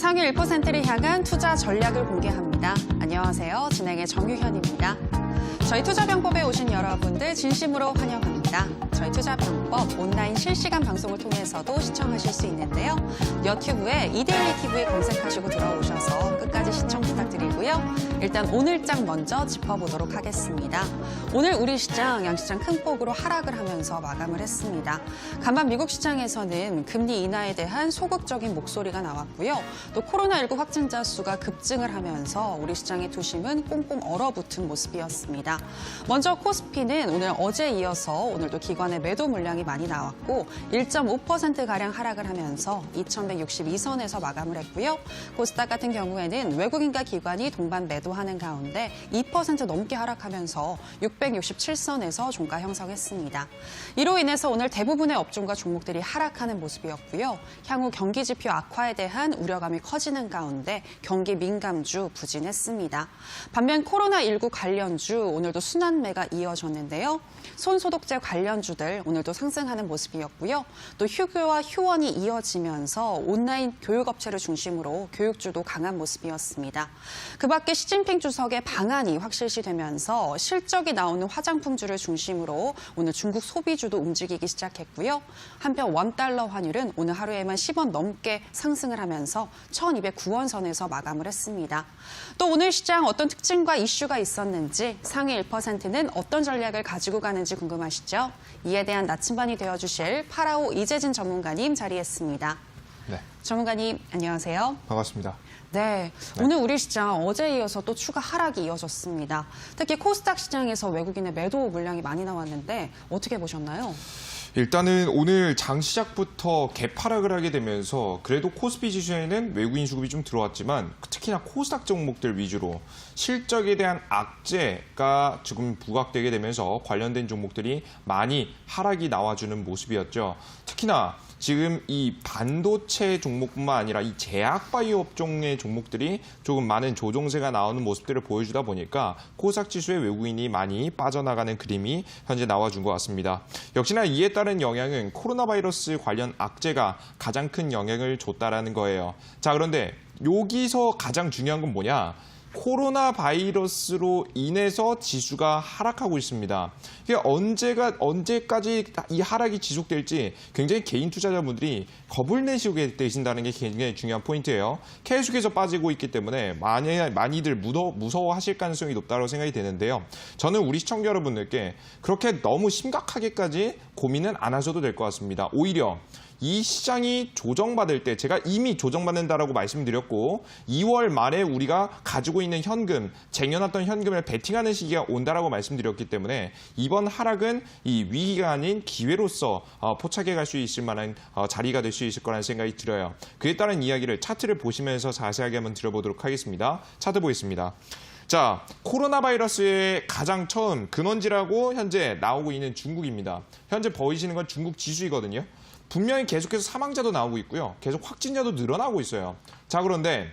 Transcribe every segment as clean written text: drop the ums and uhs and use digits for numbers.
상위 1%를 향한 투자 전략을 공개합니다. 안녕하세요. 진행의 정유현입니다. 저희 투자병법에 오신 여러분들 진심으로 환영합니다. 저희 투자병법 온라인 실시간 방송을 통해서도 시청하실 수 있는데요. 여튜브에 이데일리 TV 검색하시고 들어오셔서 끝까지 시청 부탁드리고요. 일단 오늘장 먼저 짚어보도록 하겠습니다. 오늘 우리 시장, 양시장 큰 폭으로 하락을 하면서 마감을 했습니다. 간밤 미국 시장에서는 금리 인하에 대한 소극적인 목소리가 나왔고요. 또 코로나19 확진자 수가 급증을 하면서 우리 시장의 투심은 꽁꽁 얼어붙은 모습이었습니다. 먼저 코스피는 오늘 어제에 이어서 오늘도 기관의 매도 물량이 많이 나왔고 1.5%가량 하락을 하면서 2162선에서 마감을 했고요. 코스닥 같은 경우에는 외국인과 기관이 동반 매도하는 가운데 2% 넘게 하락하면서 667선에서 종가 형성했습니다. 이로 인해서 오늘 대부분의 업종과 종목들이 하락하는 모습이었고요. 향후 경기 지표 악화에 대한 우려감이 커지는 가운데 경기 민감주 부진했습니다. 반면 코로나19 관련주 오늘도 순환매가 이어졌는데요. 손소독제 관련주들 오늘도 상승하는 모습이었고요. 또 휴교와 휴원이 이어지면서 온라인 교육업체를 중심으로 교육주도 강한 모습이었습니다. 그 밖에 시진핑 주석의 방한이 확실시되면서 실적이 나오는 화장품주를 중심으로 오늘 중국 소비주도 움직이기 시작했고요. 한편 원달러 환율은 오늘 하루에만 10원 넘게 상승을 하면서 1209원 선에서 마감을 했습니다. 또 오늘 시장 어떤 특징과 이슈가 있었는지 상위 1%는 어떤 전략을 가지고 가는지 궁금하시죠? 이에 대한 나침반이 되어주실 파라오 이재진 전문가님 자리했습니다. 네. 전문가님 안녕하세요. 반갑습니다. 네, 오늘 우리 시장 어제에 이어서 또 추가 하락이 이어졌습니다. 특히 코스닥 시장에서 외국인의 매도 물량이 많이 나왔는데 어떻게 보셨나요? 일단은 오늘 장 시작부터 개파락을 하게 되면서 그래도 코스피 지수에는 외국인 수급이 좀 들어왔지만 특히나 코스닥 종목들 위주로 실적에 대한 악재가 지금 부각되게 되면서 관련된 종목들이 많이 하락이 나와주는 모습이었죠. 특히나 지금 이 반도체 종목뿐만 아니라 이 제약 바이오 업종의 종목들이 조금 많은 조정세가 나오는 모습들을 보여주다 보니까 코스닥 지수에 외국인이 많이 빠져나가는 그림이 현재 나와준 것 같습니다. 역시나 이에 따른 영향은 코로나 바이러스 관련 악재가 가장 큰 영향을 줬다라는 거예요. 자, 그런데 여기서 가장 중요한 건 뭐냐? 코로나 바이러스로 인해서 지수가 하락하고 있습니다. 이게 언제까지 이 하락이 지속될지 굉장히 개인 투자자분들이 겁을 내시게 되신다는 게 굉장히 중요한 포인트예요. 계속해서 빠지고 있기 때문에 많이들 무서워하실 가능성이 높다고 생각이 되는데요. 저는 우리 시청자 여러분들께 그렇게 너무 심각하게까지 고민은 안 하셔도 될 것 같습니다. 오히려 이 시장이 조정받을 때 제가 이미 조정받는다라고 말씀드렸고 2월 말에 우리가 가지고 있는 현금, 쟁여놨던 현금을 베팅하는 시기가 온다라고 말씀드렸기 때문에 이번 하락은 이 위기가 아닌 기회로서 포착해 갈 수 있을 만한 자리가 될 수 있을 거라는 생각이 들어요. 그에 따른 이야기를 차트를 보시면서 자세하게 한번 들어보도록 하겠습니다. 차트 보겠습니다. 자, 코로나 바이러스의 가장 처음 근원지라고 현재 나오고 있는 중국입니다. 현재 보이시는 건 중국 지수이거든요. 분명히 계속해서 사망자도 나오고 있고요. 계속 확진자도 늘어나고 있어요. 자, 그런데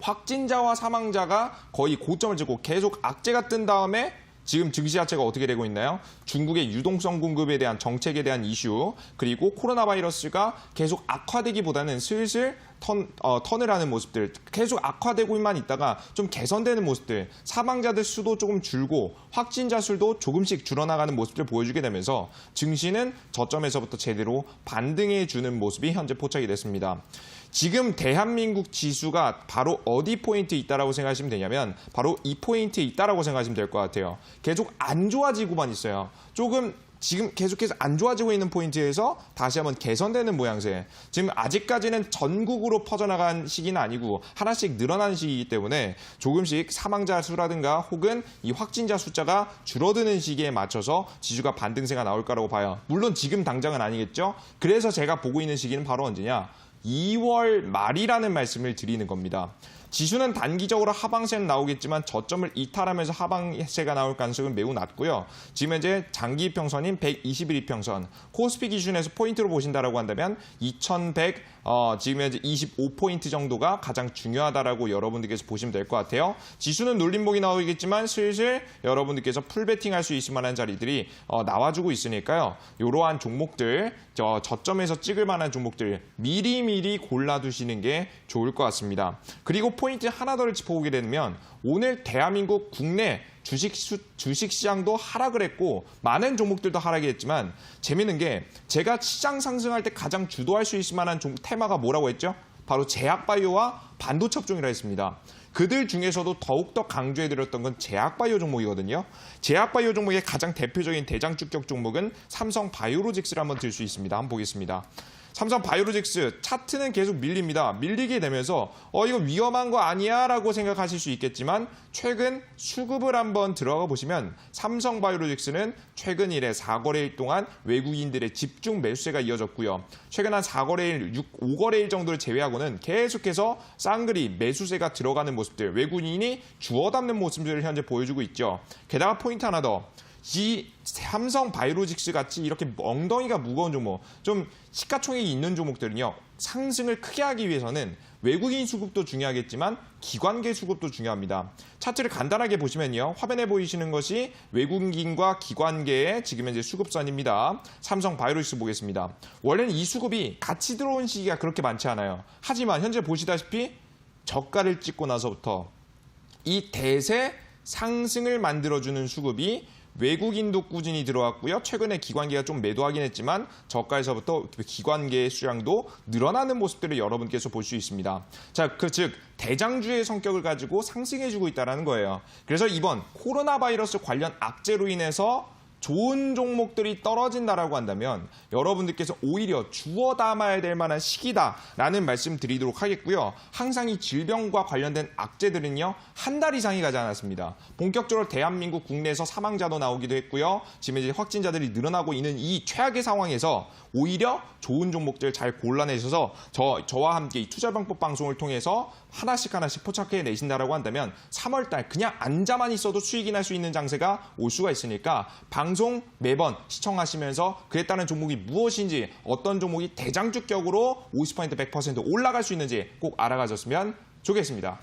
확진자와 사망자가 거의 고점을 찍고 계속 악재가 뜬 다음에 지금 증시 자체가 어떻게 되고 있나요? 중국의 유동성 공급에 대한 정책에 대한 이슈, 그리고 코로나 바이러스가 계속 악화되기보다는 슬슬 턴을 하는 모습들, 계속 악화되고만 있다가 좀 개선되는 모습들, 사망자들 수도 조금 줄고 확진자 수도 조금씩 줄어나가는 모습들을 보여주게 되면서 증시는 저점에서부터 제대로 반등해주는 모습이 현재 포착이 됐습니다. 지금 대한민국 지수가 바로 어디 포인트에 있다라고 생각하시면 되냐면 바로 이 포인트에 있다라고 생각하시면 될 것 같아요. 계속 안 좋아지고만 있어요. 조금 지금 계속해서 안 좋아지고 있는 포인트에서 다시 한번 개선되는 모양새. 지금 아직까지는 전국으로 퍼져나간 시기는 아니고 하나씩 늘어나는 시기이기 때문에 조금씩 사망자 수라든가 혹은 이 확진자 숫자가 줄어드는 시기에 맞춰서 지수가 반등세가 나올 거라고 봐요. 물론 지금 당장은 아니겠죠. 그래서 제가 보고 있는 시기는 바로 언제냐? 2월 말이라는 말씀을 드리는 겁니다. 지수는 단기적으로 하방세는 나오겠지만 저점을 이탈하면서 하방세가 나올 가능성은 매우 낮고요. 지금 현재 장기 이평선인 121 이평선, 코스피 기준에서 포인트로 보신다라고 한다면 2100 지금 현재 25포인트 정도가 가장 중요하다라고 여러분들께서 보시면 될 것 같아요. 지수는 눌림목이 나오겠지만 슬슬 여러분들께서 풀베팅할 수 있을 만한 자리들이 나와주고 있으니까요. 이러한 종목들, 저점에서 찍을 만한 종목들 미리미리 골라두시는 게 좋을 것 같습니다. 그리고 포인트 하나 더 짚어보게 되면 오늘 대한민국 국내 주식시장도 하락을 했고 많은 종목들도 하락이 했지만 재미있는 게 제가 시장 상승할 때 가장 주도할 수 있을 만한 테마가 뭐라고 했죠? 바로 제약바이오와 반도체 업종이라 했습니다. 그들 중에서도 더욱더 강조해드렸던 건 제약바이오 종목이거든요. 제약바이오 종목의 가장 대표적인 대장주격 종목은 삼성바이오로직스를 한번 들 수 있습니다. 한번 보겠습니다. 삼성바이오로직스 차트는 계속 밀립니다. 밀리게 되면서 이거 위험한 거 아니야? 라고 생각하실 수 있겠지만 최근 수급을 한번 들어가 보시면 삼성바이오로직스는 최근 일에 4거래일 동안 외국인들의 집중 매수세가 이어졌고요. 최근 한 4거래일, 5거래일 정도를 제외하고는 계속해서 쌍그리 매수세가 들어가는 모습들, 외국인이 주워 담는 모습들을 현재 보여주고 있죠. 게다가 포인트 하나 더. 이 삼성바이오로직스 같이 이렇게 엉덩이가 무거운 종목, 좀 시가총액이 있는 종목들은요. 상승을 크게 하기 위해서는 외국인 수급도 중요하겠지만 기관계 수급도 중요합니다. 차트를 간단하게 보시면요. 화면에 보이시는 것이 외국인과 기관계의 지금 현재 수급선입니다. 삼성바이오로직스 보겠습니다. 원래는 이 수급이 같이 들어온 시기가 그렇게 많지 않아요. 하지만 현재 보시다시피 저가를 찍고 나서부터 이 대세 상승을 만들어주는 수급이 외국인도 꾸준히 들어왔고요. 최근에 기관계가 좀 매도하긴 했지만 저가에서부터 기관계의 수량도 늘어나는 모습들을 여러분께서 볼 수 있습니다. 자, 즉 대장주의 성격을 가지고 상승해주고 있다는 거예요. 그래서 이번 코로나 바이러스 관련 악재로 인해서 좋은 종목들이 떨어진다라고 한다면 여러분들께서 오히려 주워 담아야 될 만한 시기다라는 말씀 드리도록 하겠고요. 항상 이 질병과 관련된 악재들은요. 한 달 이상이 가지 않았습니다. 본격적으로 대한민국 국내에서 사망자도 나오기도 했고요. 지금 이제 확진자들이 늘어나고 있는 이 최악의 상황에서 오히려 좋은 종목들 잘 골라내셔서 저와 함께 이 투자방법 방송을 통해서 하나씩 포착해 내신다라고 한다면 3월달 그냥 앉아만 있어도 수익이 날 수 있는 장세가 올 수가 있으니까 방송 매번 시청하시면서 그에 따른 종목이 무엇인지 어떤 종목이 대장주격으로 50% 100% 올라갈 수 있는지 꼭 알아가셨으면 좋겠습니다.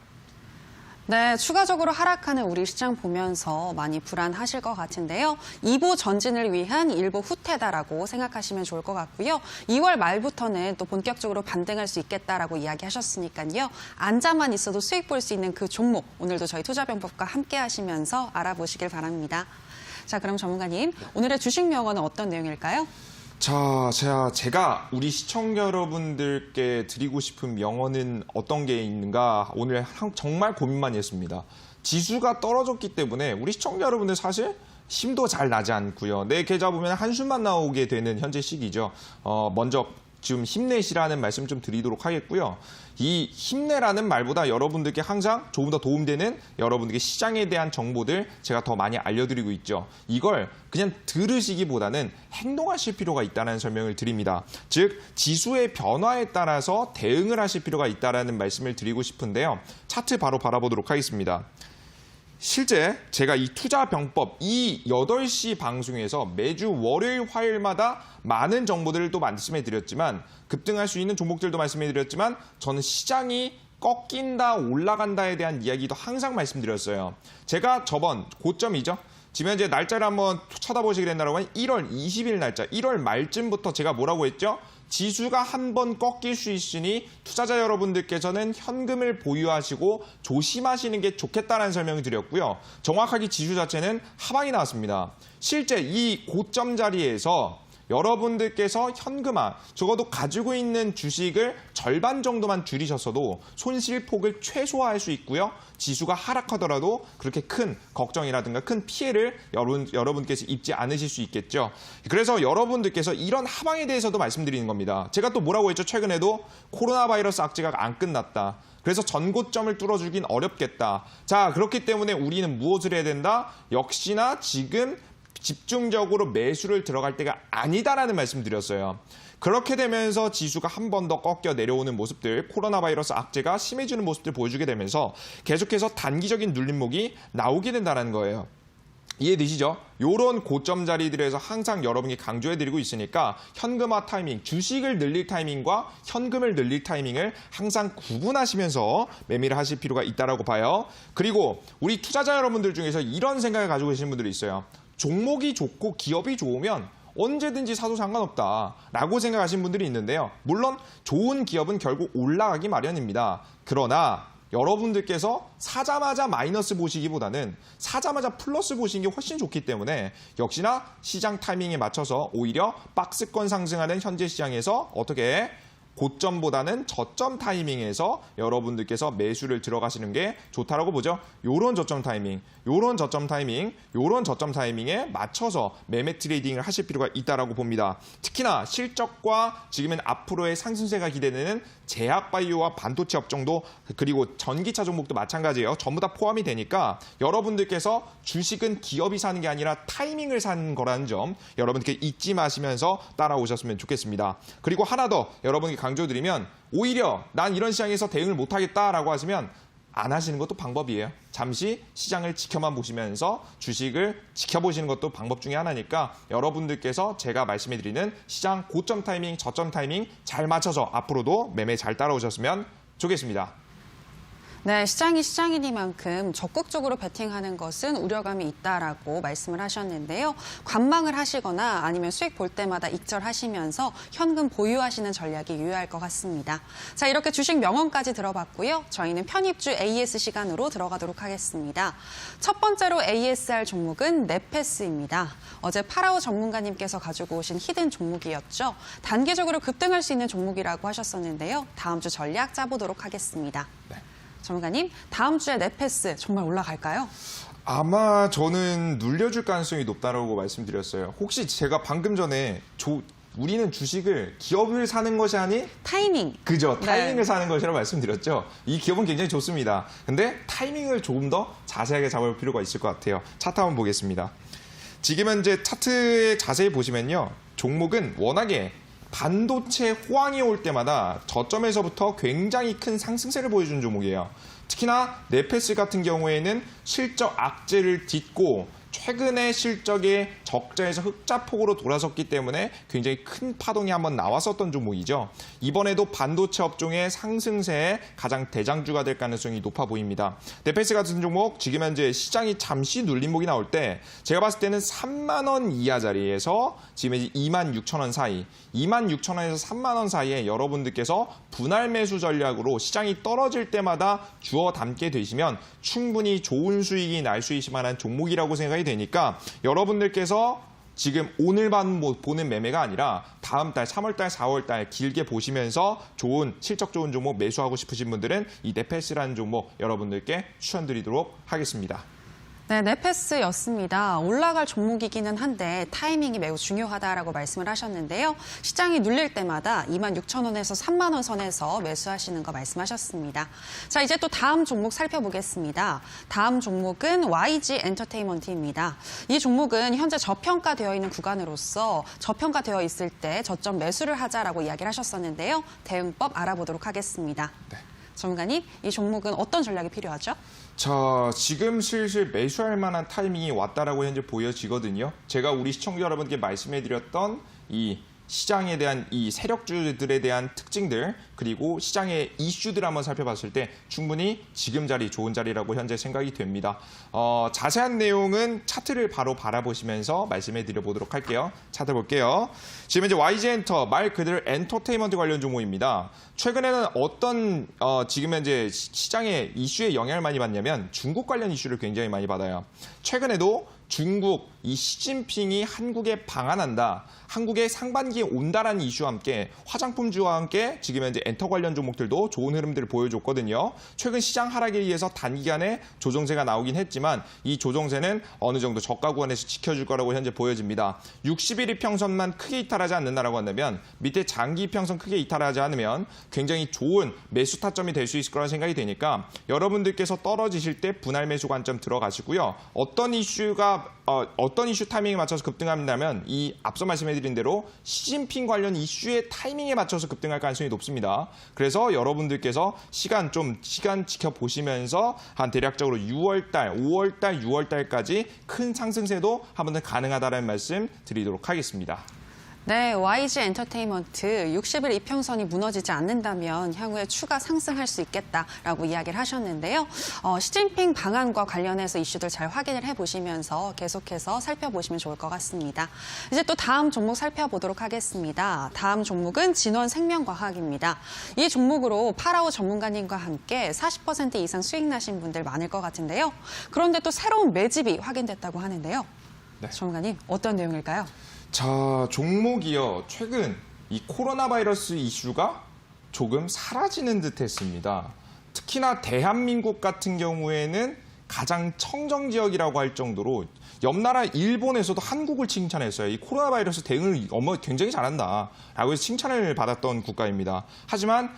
네, 추가적으로 하락하는 우리 시장 보면서 많이 불안하실 것 같은데요. 2보 전진을 위한 일보 후퇴다라고 생각하시면 좋을 것 같고요. 2월 말부터는 또 본격적으로 반등할 수 있겠다라고 이야기하셨으니까요. 앉아만 있어도 수익 볼 수 있는 그 종목, 오늘도 저희 투자병법과 함께 하시면서 알아보시길 바랍니다. 자, 그럼 전문가님, 오늘의 주식 명언은 어떤 내용일까요? 자, 제가 우리 시청자 여러분들께 드리고 싶은 명언은 어떤 게 있는가 오늘 정말 고민 많이 했습니다. 지수가 떨어졌기 때문에 우리 시청자 여러분들 사실 힘도 잘 나지 않고요. 내 계좌 보면 한숨만 나오게 되는 현재 시기죠. 먼저 지금 힘내시라는 말씀 좀 드리도록 하겠고요. 이 힘내라는 말보다 여러분들께 항상 조금 더 도움되는 여러분들께 시장에 대한 정보들 제가 더 많이 알려드리고 있죠. 이걸 그냥 들으시기보다는 행동하실 필요가 있다는 설명을 드립니다. 즉 지수의 변화에 따라서 대응을 하실 필요가 있다는 말씀을 드리고 싶은데요. 차트 바로 바라보도록 하겠습니다. 실제 제가 이 투자병법 이 8시 방송에서 매주 월요일, 화요일마다 많은 정보들을 또 말씀해드렸지만 급등할 수 있는 종목들도 말씀해드렸지만 저는 시장이 꺾인다, 올라간다에 대한 이야기도 항상 말씀드렸어요. 제가 저번 고점이죠. 지금 현재 날짜를 한번 쳐다보시게 된다고 하면 1월 20일 날짜, 1월 말쯤부터 제가 뭐라고 했죠? 지수가 한번 꺾일 수 있으니 투자자 여러분들께서는 현금을 보유하시고 조심하시는 게 좋겠다는 설명을 드렸고요. 정확하게 지수 자체는 하방이 나왔습니다. 실제 이 고점 자리에서 여러분들께서 현금화, 적어도 가지고 있는 주식을 절반 정도만 줄이셨어도 손실폭을 최소화할 수 있고요. 지수가 하락하더라도 그렇게 큰 걱정이라든가 큰 피해를 여러분께서 입지 않으실 수 있겠죠. 그래서 여러분들께서 이런 하방에 대해서도 말씀드리는 겁니다. 제가 또 뭐라고 했죠? 최근에도 코로나 바이러스 악재가 안 끝났다. 그래서 전고점을 뚫어주긴 어렵겠다. 자, 그렇기 때문에 우리는 무엇을 해야 된다? 역시나 지금 집중적으로 매수를 들어갈 때가 아니다라는 말씀 드렸어요. 그렇게 되면서 지수가 한 번 더 꺾여 내려오는 모습들, 코로나 바이러스 악재가 심해지는 모습들 보여주게 되면서 계속해서 단기적인 눌림목이 나오게 된다는 거예요. 이해되시죠? 이런 고점 자리들에서 항상 여러분이 강조해드리고 있으니까 현금화 타이밍, 주식을 늘릴 타이밍과 현금을 늘릴 타이밍을 항상 구분하시면서 매매를 하실 필요가 있다고 봐요. 그리고 우리 투자자 여러분들 중에서 이런 생각을 가지고 계시는 분들이 있어요. 종목이 좋고 기업이 좋으면 언제든지 사도 상관없다라고 생각하시는 분들이 있는데요. 물론 좋은 기업은 결국 올라가기 마련입니다. 그러나 여러분들께서 사자마자 마이너스 보시기보다는 사자마자 플러스 보시는 게 훨씬 좋기 때문에 역시나 시장 타이밍에 맞춰서 오히려 박스권 상승하는 현재 시장에서 어떻게 고점보다는 저점 타이밍에서 여러분들께서 매수를 들어가시는 게 좋다라고 보죠. 요런 저점 타이밍, 요런 저점 타이밍, 요런 저점 타이밍에 맞춰서 매매 트레이딩을 하실 필요가 있다라고 봅니다. 특히나 실적과 지금은 앞으로의 상승세가 기대되는 제약바이오와 반도체 업종도 그리고 전기차 종목도 마찬가지예요. 전부 다 포함이 되니까 여러분들께서 주식은 기업이 사는 게 아니라 타이밍을 사는 거라는 점 여러분께 잊지 마시면서 따라오셨으면 좋겠습니다. 그리고 하나 더 여러분께 강조드리면 오히려 난 이런 시장에서 대응을 못하겠다라고 하시면 안 하시는 것도 방법이에요. 잠시 시장을 지켜만 보시면서 주식을 지켜보시는 것도 방법 중에 하나니까 여러분들께서 제가 말씀해드리는 시장 고점 타이밍, 저점 타이밍 잘 맞춰서 앞으로도 매매 잘 따라오셨으면 좋겠습니다. 네, 시장이 시장이니만큼 적극적으로 베팅하는 것은 우려감이 있다라고 말씀을 하셨는데요. 관망을 하시거나 아니면 수익 볼 때마다 익절하시면서 현금 보유하시는 전략이 유효할 것 같습니다. 자, 이렇게 주식 명언까지 들어봤고요. 저희는 편입주 AS 시간으로 들어가도록 하겠습니다. 첫 번째로 ASR 종목은 네페스입니다. 어제 파라오 전문가님께서 가지고 오신 히든 종목이었죠. 단기적으로 급등할 수 있는 종목이라고 하셨었는데요. 다음 주 전략 짜보도록 하겠습니다. 네. 전문가님, 다음 주에 네페스 정말 올라갈까요? 아마 저는 눌려줄 가능성이 높다라고 말씀드렸어요. 혹시 제가 방금 전에 우리는 주식을 기업을 사는 것이 아닌 타이밍. 그죠. 타이밍을 네. 사는 것이라고 말씀드렸죠. 이 기업은 굉장히 좋습니다. 근데 타이밍을 조금 더 자세하게 잡을 필요가 있을 것 같아요. 차트 한번 보겠습니다. 지금 현재 차트에 자세히 보시면요. 종목은 워낙에 반도체 호황이 올 때마다 저점에서부터 굉장히 큰 상승세를 보여준 종목이에요. 특히나 네페스 같은 경우에는 실적 악재를 딛고 최근에 실적의 적자에서 흑자폭으로 돌아섰기 때문에 굉장히 큰 파동이 한번 나왔었던 종목이죠. 이번에도 반도체 업종의 상승세에 가장 대장주가 될 가능성이 높아 보입니다. 네페스 같은 종목 지금 현재 시장이 잠시 눌림목이 나올 때 제가 봤을 때는 3만 원 이하 자리에서 지금 이제 26,000원 사이, 26,000원에서 3만 원 사이에 여러분들께서 분할 매수 전략으로 시장이 떨어질 때마다 주워 담게 되시면 충분히 좋은 수익이 날 수 있을 만한 종목이라고 생각이 되니까 여러분들께서 지금 오늘 보는 매매가 아니라 다음 달 3월 달, 4월 달 길게 보시면서 실적 좋은 종목 매수하고 싶으신 분들은 이 네페스라는 종목 여러분들께 추천드리도록 하겠습니다. 네, 네페스였습니다. 올라갈 종목이기는 한데 타이밍이 매우 중요하다라고 말씀을 하셨는데요. 시장이 눌릴 때마다 26,000원에서 3만 원 선에서 매수하시는 거 말씀하셨습니다. 자, 이제 또 다음 종목 살펴보겠습니다. 다음 종목은 YG 엔터테인먼트입니다. 이 종목은 현재 저평가되어 있는 구간으로서 저평가되어 있을 때 저점 매수를 하자라고 이야기를 하셨었는데요. 대응법 알아보도록 하겠습니다. 네. 전문가님, 이 종목은 어떤 전략이 필요하죠? 자, 지금 슬슬 매수할 만한 타이밍이 왔다라고 현재 보여지거든요. 제가 우리 시청자 여러분께 말씀해드렸던 이 시장에 대한 이 세력주들에 대한 특징들 그리고 시장의 이슈들 한번 살펴봤을 때 충분히 지금 자리 좋은 자리라고 현재 생각이 됩니다. 자세한 내용은 차트를 바로 바라보시면서 말씀해 드려보도록 할게요. 차트 볼게요. 지금 이제 YG엔터 말 그대로 엔터테인먼트 관련 종목입니다. 최근에는 어떤 지금 현재 시장의 이슈에 영향을 많이 받냐면 중국 관련 이슈를 굉장히 많이 받아요. 최근에도 중국 이 시진핑이 한국에 방한한다. 한국에 상반기에 온다라는 이슈와 함께 화장품주와 함께 지금 현재 엔터 관련 종목들도 좋은 흐름들을 보여줬거든요. 최근 시장 하락에 의해서 단기간에 조정세가 나오긴 했지만 이 조정세는 어느 정도 저가 구간에서 지켜줄 거라고 현재 보여집니다. 60일 이평선만 크게 이탈하지 않는다라고 한다면 밑에 장기 이평선 크게 이탈하지 않으면 굉장히 좋은 매수 타점이 될 수 있을 거라는 생각이 되니까 여러분들께서 떨어지실 때 분할 매수 관점 들어가시고요. 어떤 이슈가 어떤 이슈 타이밍에 맞춰서 급등한다면 이 앞서 말씀해드린 대로 시진핑 관련 이슈의 타이밍에 맞춰서 급등할 가능성이 높습니다. 그래서 여러분들께서 시간 지켜보시면서 한 대략적으로 6월달, 5월달, 6월달까지 큰 상승세도 한번 더 가능하다는 말씀 드리도록 하겠습니다. 네, YG 엔터테인먼트 60일 이평선이 무너지지 않는다면 향후에 추가 상승할 수 있겠다라고 이야기를 하셨는데요. 시진핑 방안과 관련해서 이슈들 잘 확인을 해보시면서 계속해서 살펴보시면 좋을 것 같습니다. 이제 또 다음 종목 살펴보도록 하겠습니다. 다음 종목은 진원생명과학입니다. 이 종목으로 파라오 전문가님과 함께 40% 이상 수익 나신 분들 많을 것 같은데요. 그런데 또 새로운 매집이 확인됐다고 하는데요. 네. 전문가님, 어떤 내용일까요? 자, 종목이요. 최근 이 코로나 바이러스 이슈가 조금 사라지는 듯 했습니다. 특히나 대한민국 같은 경우에는 가장 청정 지역이라고 할 정도로 옆 나라 일본에서도 한국을 칭찬했어요. 이 코로나 바이러스 대응을 굉장히 잘한다라고 해서 칭찬을 받았던 국가입니다. 하지만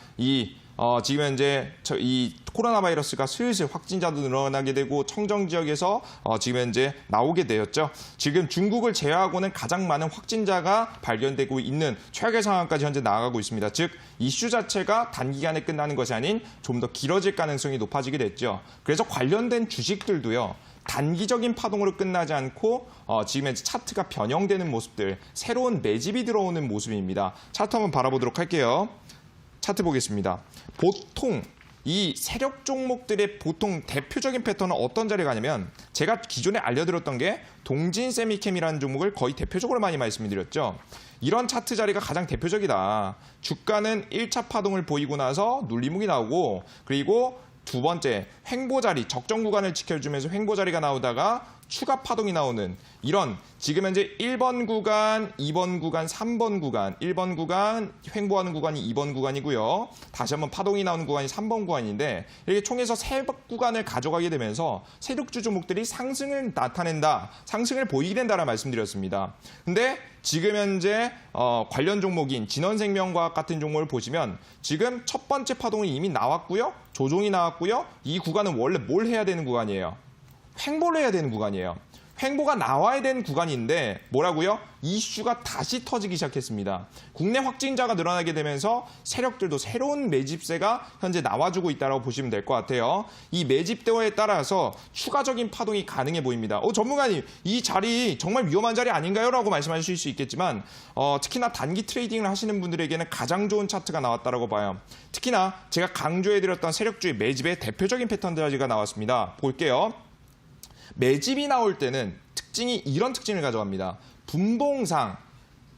지금 현재 이 코로나 바이러스가 슬슬 확진자도 늘어나게 되고 청정 지역에서 지금 현재 나오게 되었죠. 지금 중국을 제외하고는 가장 많은 확진자가 발견되고 있는 최악의 상황까지 현재 나아가고 있습니다. 즉 이슈 자체가 단기간에 끝나는 것이 아닌 좀 더 길어질 가능성이 높아지게 됐죠. 그래서 관련된 주식들도요. 단기적인 파동으로 끝나지 않고 지금 현재 차트가 변형되는 모습들, 새로운 매집이 들어오는 모습입니다. 차트 한번 바라보도록 할게요. 차트 보겠습니다. 보통 이 세력 종목들의 보통 대표적인 패턴은 어떤 자리에 가냐면 제가 기존에 알려드렸던 게 동진 세미캠이라는 종목을 거의 대표적으로 많이 말씀드렸죠. 이런 차트 자리가 가장 대표적이다. 주가는 1차 파동을 보이고 나서 눌림목이 나오고 그리고 두 번째 횡보 자리, 적정 구간을 지켜주면서 횡보 자리가 나오다가 추가 파동이 나오는 이런 지금 현재 1번 구간, 2번 구간, 3번 구간, 1번 구간, 횡보하는 구간이 2번 구간이고요. 다시 한번 파동이 나오는 구간이 3번 구간인데 이렇게 총해서 세 구간을 가져가게 되면서 세력주 종목들이 상승을 나타낸다, 상승을 보이게 된다라는 말씀드렸습니다. 근데 지금 현재 관련 종목인 진원생명과학 같은 종목을 보시면 지금 첫 번째 파동이 이미 나왔고요. 조종이 나왔고요. 이 구간은 원래 뭘 해야 되는 구간이에요? 횡보를 해야 되는 구간이에요. 횡보가 나와야 되는 구간인데 뭐라고요? 이슈가 다시 터지기 시작했습니다. 국내 확진자가 늘어나게 되면서 세력들도 새로운 매집세가 현재 나와주고 있다고 보시면 될 것 같아요. 이 매집대에 따라서 추가적인 파동이 가능해 보입니다. 전문가님, 이 자리 정말 위험한 자리 아닌가요? 라고 말씀하실 수 있겠지만 특히나 단기 트레이딩을 하시는 분들에게는 가장 좋은 차트가 나왔다고 봐요. 특히나 제가 강조해드렸던 세력주의 매집의 대표적인 패턴들이 나왔습니다. 볼게요. 매집이 나올 때는 특징이 이런 특징을 가져갑니다. 분봉상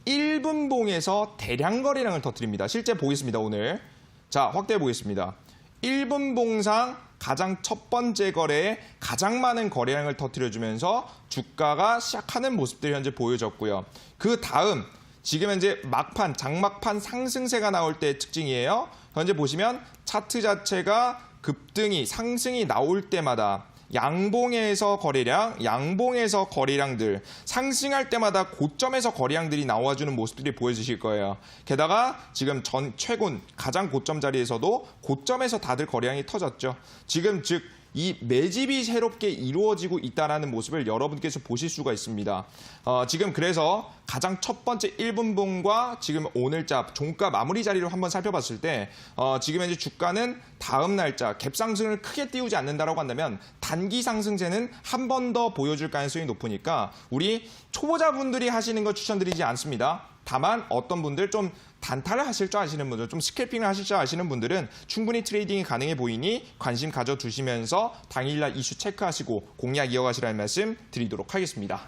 1분봉에서 대량 거래량을 터뜨립니다. 실제 보겠습니다, 오늘. 자, 확대해 보겠습니다. 1분봉상 가장 첫 번째 거래에 가장 많은 거래량을 터뜨려주면서 주가가 시작하는 모습들이 현재 보여졌고요. 그 다음 지금 현재 막판, 장막판 상승세가 나올 때의 특징이에요. 현재 보시면 차트 자체가 급등이, 상승이 나올 때마다 양봉에서 거래량들 상승할 때마다 고점에서 거래량들이 나와주는 모습들이 보여지실 거예요. 게다가 지금 최근 가장 고점 자리에서도 고점에서 다들 거래량이 터졌죠. 지금 즉 이 매집이 새롭게 이루어지고 있다는 모습을 여러분께서 보실 수가 있습니다. 지금 그래서 가장 첫 번째 1분봉과 지금 오늘자 종가 마무리 자리를 한번 살펴봤을 때 지금 현재 주가는 다음 날짜 갭상승을 크게 띄우지 않는다라고 한다면 단기 상승세는 한 번 더 보여줄 가능성이 높으니까 우리 초보자분들이 하시는 거 추천드리지 않습니다. 다만 어떤 분들 좀 단타를 하실 줄 아시는 분들, 좀 스캘핑을 하실 줄 아시는 분들은 충분히 트레이딩이 가능해 보이니 관심 가져두시면서 당일날 이슈 체크하시고 공략 이어가시라는 말씀 드리도록 하겠습니다.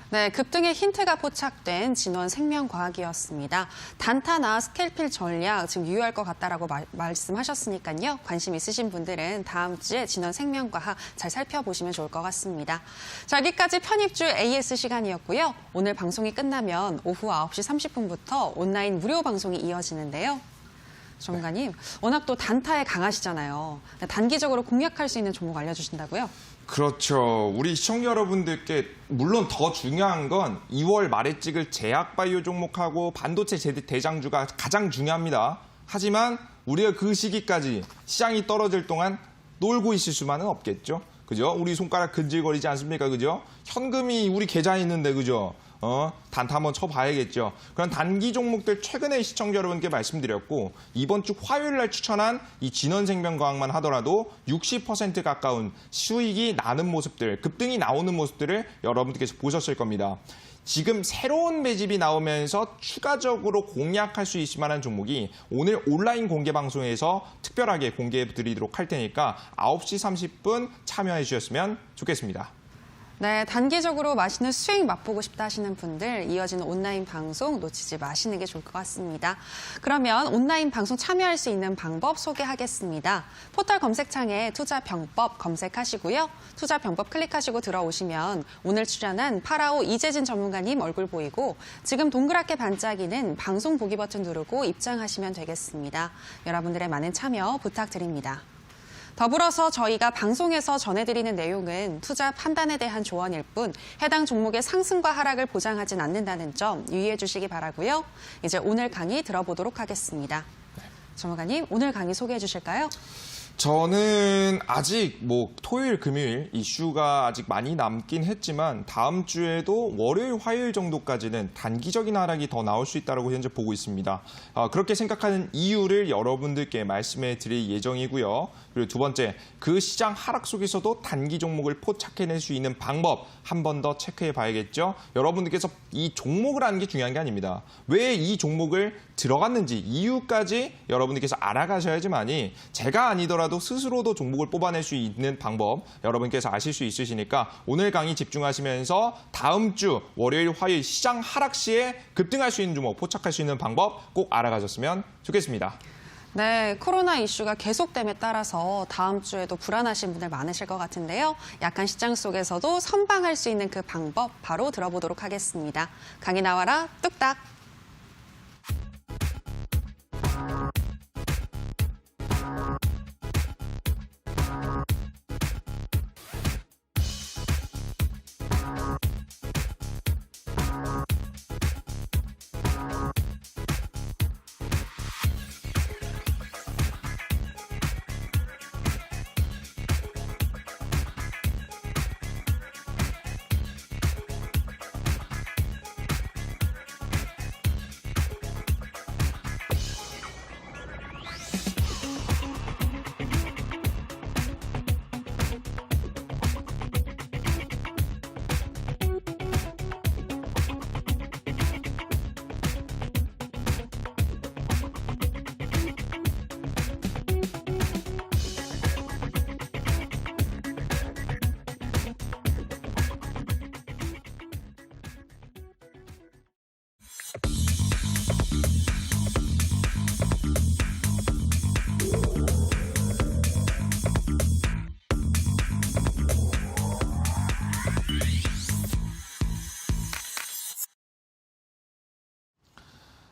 네, 급등의 힌트가 포착된 진원생명과학이었습니다. 단타나 스캘필 전략 지금 유효할 것 같다라고 말씀하셨으니까요. 관심 있으신 분들은 다음 주에 진원생명과학 잘 살펴보시면 좋을 것 같습니다. 자, 여기까지 편입주 AS 시간이었고요. 오늘 방송이 끝나면 오후 9시 30분부터 온라인 무료 방송이 이어지는데요. 전문가님, 워낙 또 단타에 강하시잖아요. 단기적으로 공략할 수 있는 종목 알려주신다고요? 그렇죠. 우리 시청자 여러분들께 물론 더 중요한 건 2월 말에 찍을 제약바이오 종목하고 반도체 대장주가 가장 중요합니다. 하지만 우리가 그 시기까지 시장이 떨어질 동안 놀고 있을 수만은 없겠죠. 그죠? 우리 손가락 근질거리지 않습니까? 그죠? 현금이 우리 계좌에 있는데, 그죠? 단타 한번 쳐봐야겠죠. 그런 단기 종목들 최근에 시청자 여러분께 말씀드렸고, 이번 주 화요일 날 추천한 이 진원생명과학만 하더라도 60% 가까운 수익이 나는 모습들, 급등이 나오는 모습들을 여러분들께서 보셨을 겁니다. 지금 새로운 매집이 나오면서 추가적으로 공략할 수 있을 만한 종목이 오늘 온라인 공개 방송에서 특별하게 공개해 드리도록 할 테니까 9시 30분 참여해 주셨으면 좋겠습니다. 네, 단기적으로 맛있는 수익 맛보고 싶다 하시는 분들 이어지는 온라인 방송 놓치지 마시는 게 좋을 것 같습니다. 그러면 온라인 방송 참여할 수 있는 방법 소개하겠습니다. 포털 검색창에 투자병법 검색하시고요. 투자병법 클릭하시고 들어오시면 오늘 출연한 파라오 이재진 전문가님 얼굴 보이고 지금 동그랗게 반짝이는 방송 보기 버튼 누르고 입장하시면 되겠습니다. 여러분들의 많은 참여 부탁드립니다. 더불어서 저희가 방송에서 전해드리는 내용은 투자 판단에 대한 조언일 뿐 해당 종목의 상승과 하락을 보장하진 않는다는 점 유의해 주시기 바라고요. 이제 오늘 강의 들어보도록 하겠습니다. 전문가님, 오늘 강의 소개해 주실까요? 저는 아직 토요일, 금요일 이슈가 아직 많이 남긴 했지만 다음 주에도 월요일, 화요일 정도까지는 단기적인 하락이 더 나올 수 있다고 현재 보고 있습니다. 그렇게 생각하는 이유를 여러분들께 말씀해 드릴 예정이고요. 그리고 두 번째, 그 시장 하락 속에서도 단기 종목을 포착해낼 수 있는 방법 한 번 더 체크해 봐야겠죠. 여러분들께서 이 종목을 아는 게 중요한 게 아닙니다. 왜 이 종목을 들어갔는지 이유까지 여러분들께서 알아가셔야지만이 제가 아니더라도 스스로도 종목을 뽑아낼 수 있는 방법 여러분께서 아실 수 있으시니까 오늘 강의 집중하시면서 다음 주 월요일, 화요일 시장 하락 시에 급등할 수 있는 종목 포착할 수 있는 방법 꼭 알아가셨으면 좋겠습니다. 네, 코로나 이슈가 계속됨에 따라서 다음 주에도 불안하신 분들 많으실 것 같은데요. 약한 시장 속에서도 선방할 수 있는 그 방법 바로 들어보도록 하겠습니다. 강의 나와라 뚝딱.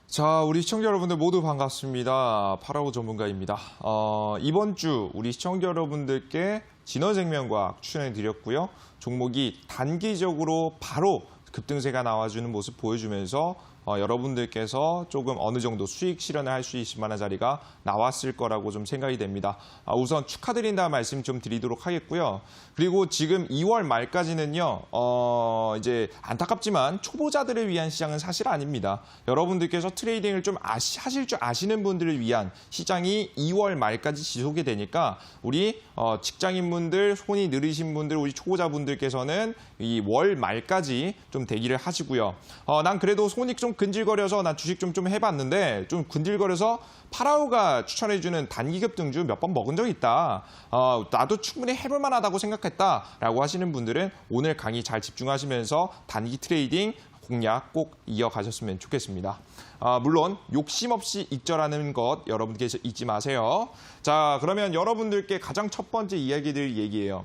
자, 우리 시청자 여러분들 모두 반갑습니다. 파라오 전문가입니다. 이번 주 우리 시청자 여러분들께 진원생명과학 추천해드렸고요. 종목이 단기적으로 바로 급등세가 나와주는 모습 보여주면서 여러분들께서 조금 어느 정도 수익 실현을 할 수 있을 만한 자리가 나왔을 거라고 좀 생각이 됩니다. 우선 축하드린다 말씀 좀 드리도록 하겠고요. 그리고 지금 2월 말까지는요, 이제 안타깝지만 초보자들을 위한 시장은 사실 아닙니다. 여러분들께서 트레이딩을 좀 하실 줄 아시는 분들을 위한 시장이 2월 말까지 지속이 되니까 우리 직장인분들, 손이 느리신 분들, 우리 초보자분들께서는 이 월 말까지 좀 대기를 하시고요. 난 그래도 손이 좀 근질거려서 나 주식 좀 해봤는데 좀 근질거려서 파라오가 추천해주는 단기 급등주 몇 번 먹은 적 있다. 나도 충분히 해볼 만하다고 생각했다라고 하시는 분들은 오늘 강의 잘 집중하시면서 단기 트레이딩 공략 꼭 이어가셨으면 좋겠습니다. 물론 욕심 없이 익절하는 것 여러분께서 잊지 마세요. 자, 그러면 여러분들께 가장 첫 번째 이야기드릴 얘기예요.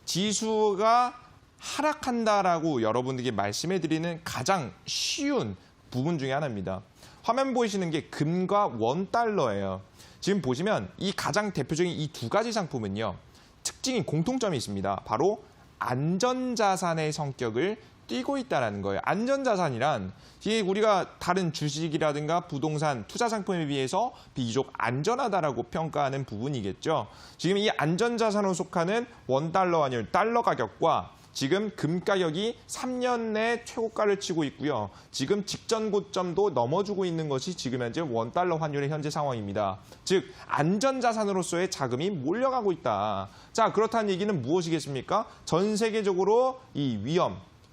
지수가 하락한다라고 여러분들께 말씀해드리는 가장 쉬운 부분 중에 하나입니다. 화면 보이시는 게 금과 원달러예요. 지금 보시면 이 가장 대표적인 이 두 가지 상품은요. 특징이 공통점이 있습니다. 바로 안전자산의 성격을 뛰고 있다는 거예요. 안전자산이란 이게 우리가 다른 주식이라든가 부동산, 투자 상품에 비해서 비교적 안전하다라고 평가하는 부분이겠죠. 지금 이 안전자산으로 속하는 원달러 환율, 달러 가격과 지금 금 가격이 3년 내 최고가를 치고 있고요. 지금 직전 고점도 넘어주고 있는 것이 지금 현재 원달러 환율의 현재 상황입니다. 즉 안전자산으로서의 자금이 몰려가고 있다. 자, 그렇다는 얘기는 무엇이겠습니까? 전 세계적으로 이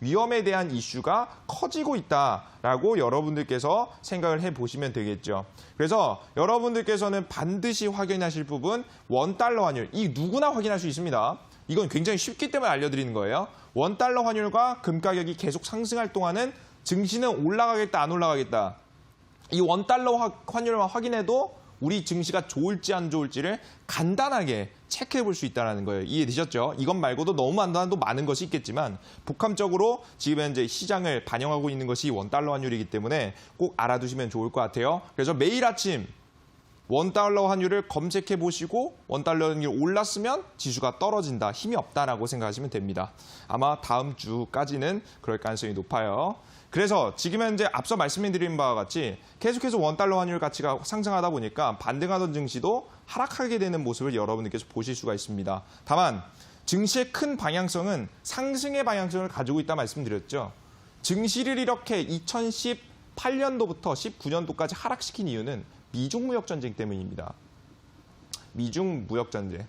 위험에 대한 이슈가 커지고 있다라고 여러분들께서 생각을 해보시면 되겠죠. 그래서 여러분들께서는 반드시 확인하실 부분 원달러 환율, 이 누구나 확인할 수 있습니다. 이건 굉장히 쉽기 때문에 알려드리는 거예요. 원달러 환율과 금 가격이 계속 상승할 동안은 증시는 올라가겠다, 안 올라가겠다. 이 원달러 환율만 확인해도 우리 증시가 좋을지 안 좋을지를 간단하게 체크해 볼 수 있다는 거예요. 이해되셨죠? 이것 말고도 너무 많은 것이 있겠지만 복합적으로 지금 현재 시장을 반영하고 있는 것이 원달러 환율이기 때문에 꼭 알아두시면 좋을 것 같아요. 그래서 매일 아침 원달러 환율을 검색해 보시고 원달러 환율이 올랐으면 지수가 떨어진다, 힘이 없다라고 생각하시면 됩니다. 아마 다음 주까지는 그럴 가능성이 높아요. 그래서 지금 현재 앞서 말씀드린 바와 같이 계속해서 원달러 환율 가치가 상승하다 보니까 반등하던 증시도 하락하게 되는 모습을 여러분들께서 보실 수가 있습니다. 다만 증시의 큰 방향성은 상승의 방향성을 가지고 있다 말씀드렸죠. 증시를 이렇게 2018년도부터 19년도까지 하락시킨 이유는 미중 무역 전쟁 때문입니다. 미중 무역 전쟁.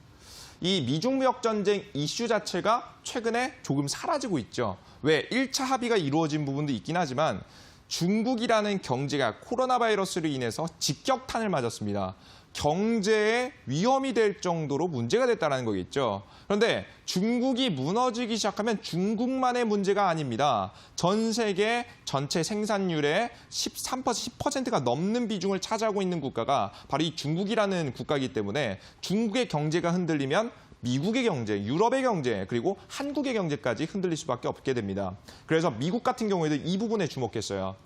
이 미중 무역 전쟁 이슈 자체가 최근에 조금 사라지고 있죠. 왜? 1차 합의가 이루어진 부분도 있긴 하지만 중국이라는 경제가 코로나 바이러스로 인해서 직격탄을 맞았습니다. 경제에 위험이 될 정도로 문제가 됐다는 거겠죠. 그런데 중국이 무너지기 시작하면 중국만의 문제가 아닙니다. 전 세계 전체 생산율의 10%가 넘는 비중을 차지하고 있는 국가가 바로 이 중국이라는 국가이기 때문에 중국의 경제가 흔들리면 미국의 경제, 유럽의 경제, 그리고 한국의 경제까지 흔들릴 수밖에 없게 됩니다. 그래서 미국 같은 경우에도 이 부분에 주목했어요.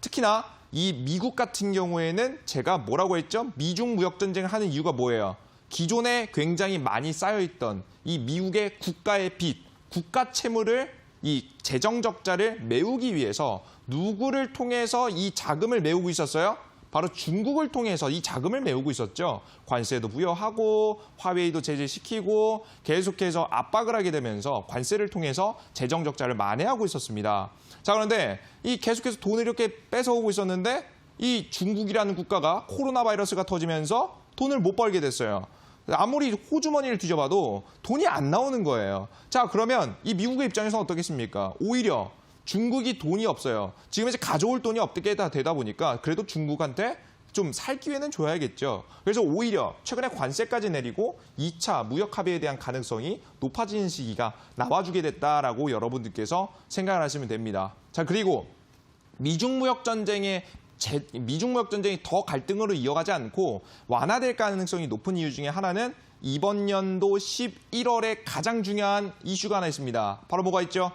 특히나 이 미국 같은 경우에는 제가 뭐라고 했죠? 미중 무역 전쟁을 하는 이유가 뭐예요? 기존에 굉장히 많이 쌓여있던 이 미국의 국가의 빚, 국가 채무를 이 재정 적자를 메우기 위해서 누구를 통해서 이 자금을 메우고 있었어요? 바로 중국을 통해서 이 자금을 메우고 있었죠. 관세도 부여하고 화웨이도 제재시키고 계속해서 압박을 하게 되면서 관세를 통해서 재정 적자를 만회하고 있었습니다. 자, 그런데 이 계속해서 돈을 이렇게 뺏어오고 있었는데 이 중국이라는 국가가 코로나 바이러스가 터지면서 돈을 못 벌게 됐어요. 아무리 호주머니를 뒤져봐도 돈이 안 나오는 거예요. 자, 그러면 이 미국의 입장에서는 어떻겠습니까? 오히려 중국이 돈이 없어요. 지금 이제 가져올 돈이 없게 되다 보니까 그래도 중국한테 좀 살 기회는 줘야겠죠. 그래서 오히려 최근에 관세까지 내리고 2차 무역 합의에 대한 가능성이 높아지는 시기가 나와주게 됐다라고 여러분들께서 생각을 하시면 됩니다. 자, 그리고 미중 무역 전쟁이 더 갈등으로 이어가지 않고 완화될 가능성이 높은 이유 중에 하나는 이번 연도 11월에 가장 중요한 이슈가 하나 있습니다. 바로 뭐가 있죠?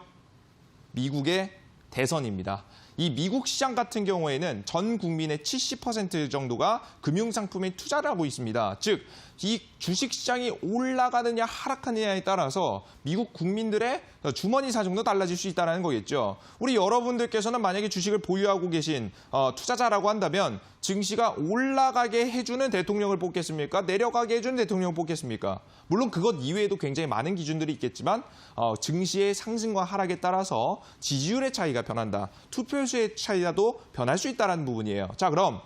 미국의 대선입니다. 이 미국 시장 같은 경우에는 전 국민의 70% 정도가 금융상품에 투자를 하고 있습니다. 즉, 이 주식시장이 올라가느냐 하락하느냐에 따라서 미국 국민들의 주머니 사정도 달라질 수 있다는 거겠죠. 우리 여러분들께서는 만약에 주식을 보유하고 계신 투자자라고 한다면 증시가 올라가게 해주는 대통령을 뽑겠습니까? 내려가게 해주는 대통령을 뽑겠습니까? 물론 그것 이외에도 굉장히 많은 기준들이 있겠지만 증시의 상승과 하락에 따라서 지지율의 차이가 변한다. 투표수의 차이라도 변할 수 있다는 부분이에요. 자, 그럼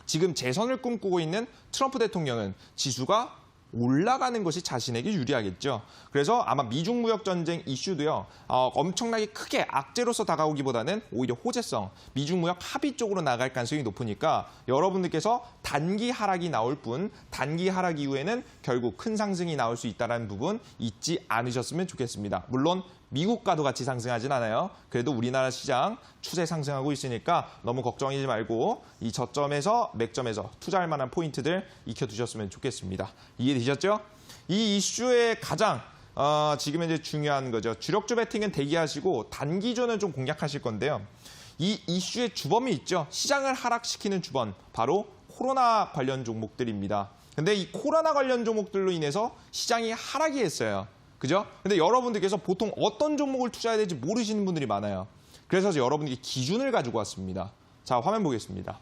지금 재선을 꿈꾸고 있는 트럼프 대통령은 지수가 올라가는 것이 자신에게 유리하겠죠. 그래서 아마 미중 무역 전쟁 이슈도요. 엄청나게 크게 악재로서 다가오기보다는 오히려 호재성, 미중 무역 합의 쪽으로 나갈 가능성이 높으니까 여러분들께서 단기 하락이 나올 뿐 단기 하락 이후에는 결국 큰 상승이 나올 수 있다는 부분 잊지 않으셨으면 좋겠습니다. 물론 미국과도 같이 상승하진 않아요. 그래도 우리나라 시장 추세 상승하고 있으니까 너무 걱정하지 말고 이 저점에서 맥점에서 투자할 만한 포인트들 익혀두셨으면 좋겠습니다. 이해되셨죠? 이 이슈의 가장 지금 현재 중요한 거죠. 주력주 베팅은 대기하시고 단기조는 좀 공략하실 건데요. 이 이슈의 주범이 있죠. 시장을 하락시키는 주범, 바로 코로나 관련 종목들입니다. 근데 이 코로나 관련 종목들로 인해서 시장이 하락이 했어요. 그죠? 근데 여러분들께서 보통 어떤 종목을 투자해야 될지 모르시는 분들이 많아요. 그래서 여러분들께 기준을 가지고 왔습니다. 자, 화면 보겠습니다.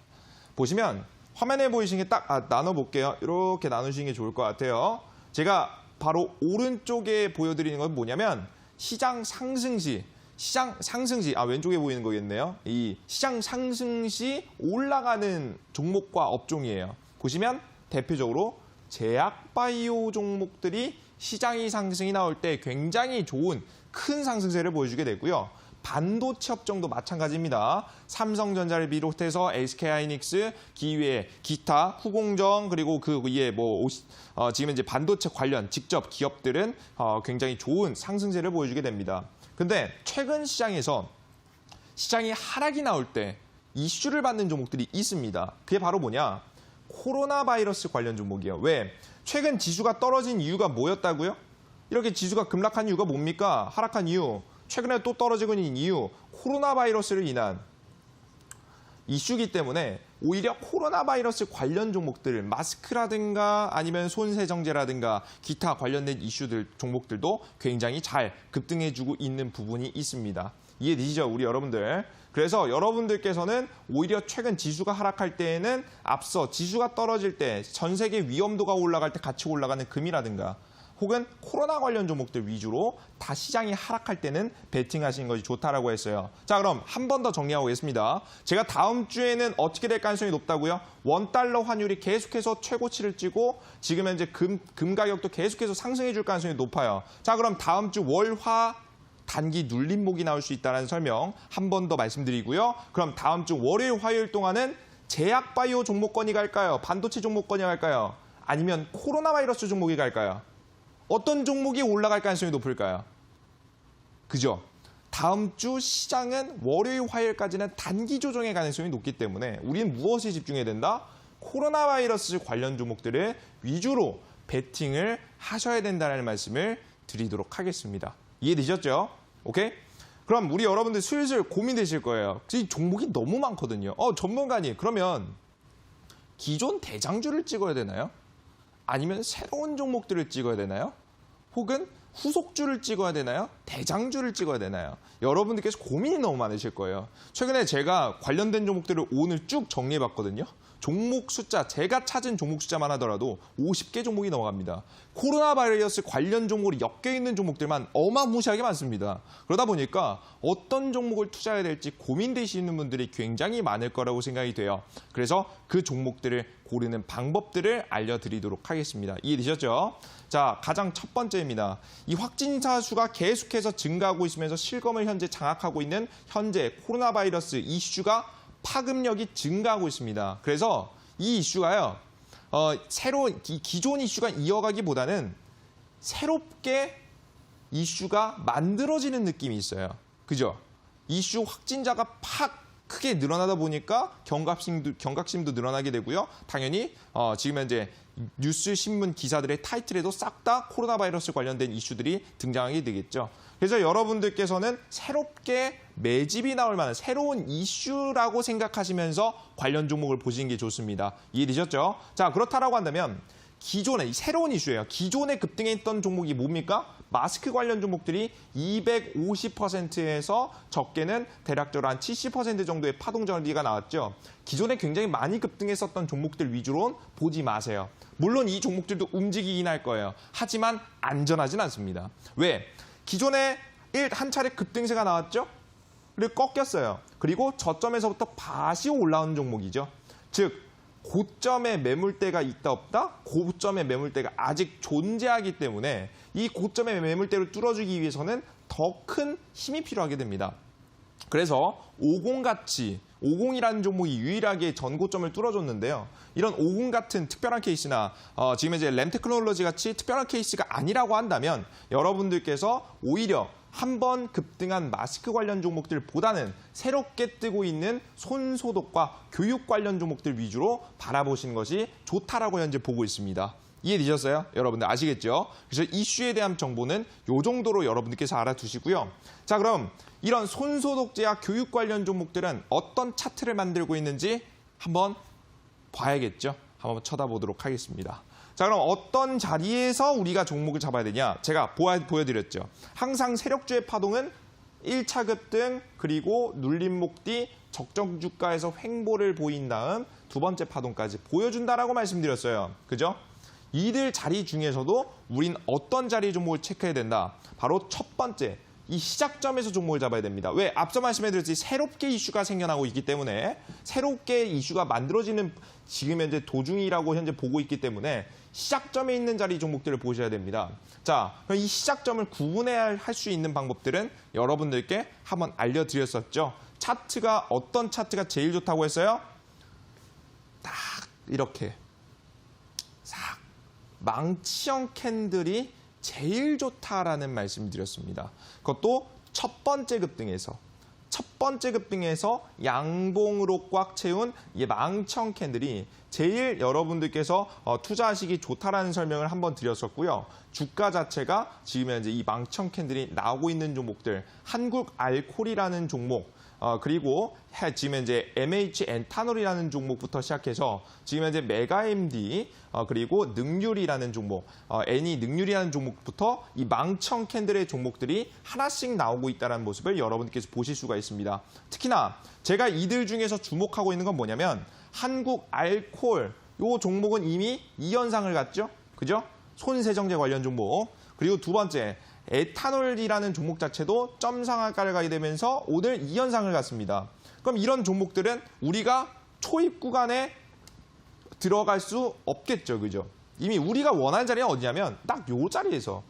보시면 화면에 보이시는 게 딱 나눠볼게요. 이렇게 나누시는 게 좋을 것 같아요. 제가 바로 오른쪽에 보여드리는 건 뭐냐면 시장 상승 시, 왼쪽에 보이는 거겠네요. 이 시장 상승 시 올라가는 종목과 업종이에요. 보시면 대표적으로 제약바이오 종목들이 시장이 상승이 나올 때 굉장히 좋은 큰 상승세를 보여주게 되고요. 반도체 업종도 마찬가지입니다. 삼성전자를 비롯해서 SK하이닉스, 기회, 기타, 후공정 그리고 그 위에 지금 이제 반도체 관련 직접 기업들은 굉장히 좋은 상승세를 보여주게 됩니다. 근데 최근 시장에서 시장이 하락이 나올 때 이슈를 받는 종목들이 있습니다. 그게 바로 뭐냐? 코로나 바이러스 관련 종목이에요. 왜? 최근 지수가 떨어진 이유가 뭐였다고요? 이렇게 지수가 급락한 이유가 뭡니까? 하락한 이유. 최근에 또 떨어지고 있는 이유. 코로나 바이러스로 인한 이슈기 때문에 오히려 코로나 바이러스 관련 종목들, 마스크라든가 아니면 손세정제라든가 기타 관련된 이슈들, 종목들도 굉장히 잘 급등해주고 있는 부분이 있습니다. 이해되시죠? 우리 여러분들. 그래서 여러분들께서는 오히려 최근 지수가 하락할 때에는 앞서 지수가 떨어질 때 전 세계 위험도가 올라갈 때 같이 올라가는 금이라든가 혹은 코로나 관련 종목들 위주로 다 시장이 하락할 때는 베팅하시는 것이 좋다라고 했어요. 자, 그럼 한 번 더 정리하고 오겠습니다. 제가 다음 주에는 어떻게 될 가능성이 높다고요? 원달러 환율이 계속해서 최고치를 찍고 지금 현재 금 가격도 계속해서 상승해 줄 가능성이 높아요. 자, 그럼 다음 주 월화 단기 눌림목이 나올 수 있다는 설명 한 번 더 말씀드리고요. 그럼 다음 주 월요일, 화요일 동안은 제약바이오 종목권이 갈까요? 반도체 종목권이 갈까요? 아니면 코로나 바이러스 종목이 갈까요? 어떤 종목이 올라갈 가능성이 높을까요? 그죠? 다음 주 시장은 월요일, 화요일까지는 단기 조정의 가능성이 높기 때문에 우리는 무엇에 집중해야 된다? 코로나 바이러스 관련 종목들을 위주로 베팅을 하셔야 된다는 말씀을 드리도록 하겠습니다. 이해되셨죠? 오케이? 그럼 우리 여러분들 슬슬 고민되실 거예요. 이 종목이 너무 많거든요. 전문가님, 그러면 기존 대장주를 찍어야 되나요? 아니면 새로운 종목들을 찍어야 되나요? 혹은 후속주를 찍어야 되나요? 대장주를 찍어야 되나요? 여러분들께서 고민이 너무 많으실 거예요. 최근에 제가 관련된 종목들을 오늘 쭉 정리해봤거든요. 종목 숫자, 제가 찾은 종목 숫자만 하더라도 50개 종목이 넘어갑니다. 코로나 바이러스 관련 종목으로 엮여있는 종목들만 어마무시하게 많습니다. 그러다 보니까 어떤 종목을 투자해야 될지 고민되시는 분들이 굉장히 많을 거라고 생각이 돼요. 그래서 그 종목들을 고르는 방법들을 알려드리도록 하겠습니다. 이해되셨죠? 자, 가장 첫 번째입니다. 이 확진자 수가 계속해서 증가하고 있으면서 실검을 현재 장악하고 있는 현재 코로나 바이러스 이슈가 파급력이 증가하고 있습니다. 그래서 이 이슈가요, 기존 이슈가 이어가기보다는 새롭게 이슈가 만들어지는 느낌이 있어요. 그죠? 이슈 확진자가 팍 크게 늘어나다 보니까 경각심도 늘어나게 되고요. 당연히 지금 현재 뉴스 신문 기사들의 타이틀에도 싹 다 코로나 바이러스 관련된 이슈들이 등장하게 되겠죠. 그래서 여러분들께서는 새롭게 매집이 나올 만한 새로운 이슈라고 생각하시면서 관련 종목을 보시는 게 좋습니다. 이해되셨죠? 자, 그렇다라고 한다면 기존에 새로운 이슈예요. 기존에 급등했던 종목이 뭡니까? 마스크 관련 종목들이 250%에서 적게는 대략적으로 한 70% 정도의 파동 전리가 나왔죠. 기존에 굉장히 많이 급등했었던 종목들 위주로는 보지 마세요. 물론 이 종목들도 움직이긴 할 거예요. 하지만 안전하진 않습니다. 왜? 기존에 한 차례 급등세가 나왔죠? 그리고 꺾였어요. 그리고 저점에서부터 다시 올라오는 종목이죠. 즉, 고점의 매물대가 있다 없다? 고점의 매물대가 아직 존재하기 때문에 이 고점의 매물대를 뚫어주기 위해서는 더 큰 힘이 필요하게 됩니다. 그래서 50같이 50이라는 종목이 유일하게 전고점을 뚫어줬는데요. 이런 50 같은 특별한 케이스나 지금 이제 램테크놀로지 같이 특별한 케이스가 아니라고 한다면 여러분들께서 오히려 한번 급등한 마스크 관련 종목들보다는 새롭게 뜨고 있는 손소독과 교육 관련 종목들 위주로 바라보시는 것이 좋다라고 현재 보고 있습니다. 이해되셨어요? 여러분들 아시겠죠? 그래서 이슈에 대한 정보는 이 정도로 여러분들께서 알아두시고요. 자, 그럼 이런 손소독제와 교육 관련 종목들은 어떤 차트를 만들고 있는지 한번 봐야겠죠? 한번 쳐다보도록 하겠습니다. 자, 그럼 어떤 자리에서 우리가 종목을 잡아야 되냐? 제가 보여드렸죠. 항상 세력주의 파동은 1차 급등 그리고 눌림목 뒤 적정 주가에서 횡보를 보인 다음 두 번째 파동까지 보여준다라고 말씀드렸어요. 그죠? 이들 자리 중에서도 우린 어떤 자리 종목을 체크해야 된다. 바로 첫 번째, 이 시작점에서 종목을 잡아야 됩니다. 왜? 앞서 말씀해드렸듯이 새롭게 이슈가 생겨나고 있기 때문에 새롭게 이슈가 만들어지는 지금 현재 도중이라고 현재 보고 있기 때문에 시작점에 있는 자리 종목들을 보셔야 됩니다. 자, 그럼 이 시작점을 구분해야 할 수 있는 방법들은 여러분들께 한번 알려드렸었죠. 차트가 어떤 차트가 제일 좋다고 했어요? 딱 이렇게 싹 망치형 캔들이 제일 좋다라는 말씀 드렸습니다. 그것도 첫 번째 급등에서 양봉으로 꽉 채운 이 망치형 캔들이 제일 여러분들께서 투자하시기 좋다라는 설명을 한번 드렸었고요. 주가 자체가 지금 현재 이 망치형 캔들이 나오고 있는 종목들, 한국알콜이라는 종목, 그리고 지금 현재 MH 엔타놀이라는 종목부터 시작해서 지금 현재 메가MD 그리고 능률이라는 종목, 애니 능률이라는 종목부터 이 망청 캔들의 종목들이 하나씩 나오고 있다는 모습을 여러분께서 보실 수가 있습니다. 특히나 제가 이들 중에서 주목하고 있는 건 뭐냐면 한국알콜 이 종목은 이미 2연상을 갔죠, 그죠? 손세정제 관련 종목. 그리고 두 번째, 에탄올이라는 종목 자체도 점상한가를 가게 되면서 오늘 2연상을 갔습니다. 그럼 이런 종목들은 우리가 초입 구간에 들어갈 수 없겠죠, 그죠? 이미 우리가 원하는 자리가 어디냐면 딱 이 자리에서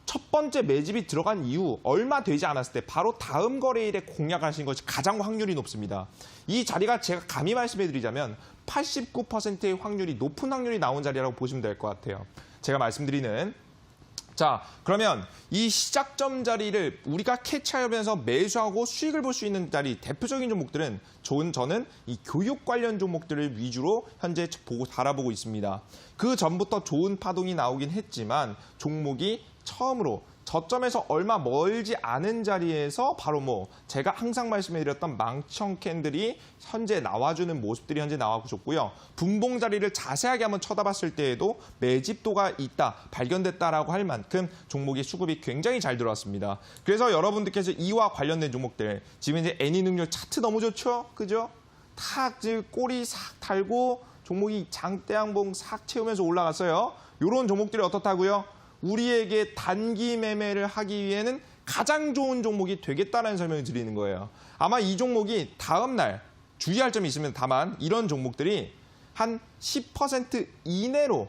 첫 번째 매집이 들어간 이후 얼마 되지 않았을 때 바로 다음 거래일에 공략하신 것이 가장 확률이 높습니다. 이 자리가 제가 감히 말씀해드리자면 89%의 확률이 높은 확률이 나온 자리라고 보시면 될 것 같아요. 제가 말씀드리는 자, 그러면 이 시작점 자리를 우리가 캐치하면서 매수하고 수익을 볼 수 있는 자리 대표적인 종목들은 저는 이 교육 관련 종목들을 위주로 현재 바라보고 있습니다. 그 전부터 좋은 파동이 나오긴 했지만 종목이 처음으로 저점에서 얼마 멀지 않은 자리에서 바로 제가 항상 말씀해드렸던 망청 캔들이 현재 나와주는 모습들이 현재 나와줬고요. 분봉 자리를 자세하게 한번 쳐다봤을 때에도 매집도가 있다, 발견됐다라고 할 만큼 종목의 수급이 굉장히 잘 들어왔습니다. 그래서 여러분들께서 이와 관련된 종목들, 지금 이제 애니 능률 차트 너무 좋죠? 그죠? 탁 꼬리 싹 달고 종목이 장대양봉 싹 채우면서 올라갔어요. 이런 종목들이 어떻다고요? 우리에게 단기 매매를 하기 위해는 가장 좋은 종목이 되겠다는 설명을 드리는 거예요. 아마 이 종목이 다음 날 주의할 점이 있으면 다만 이런 종목들이 한 10% 이내로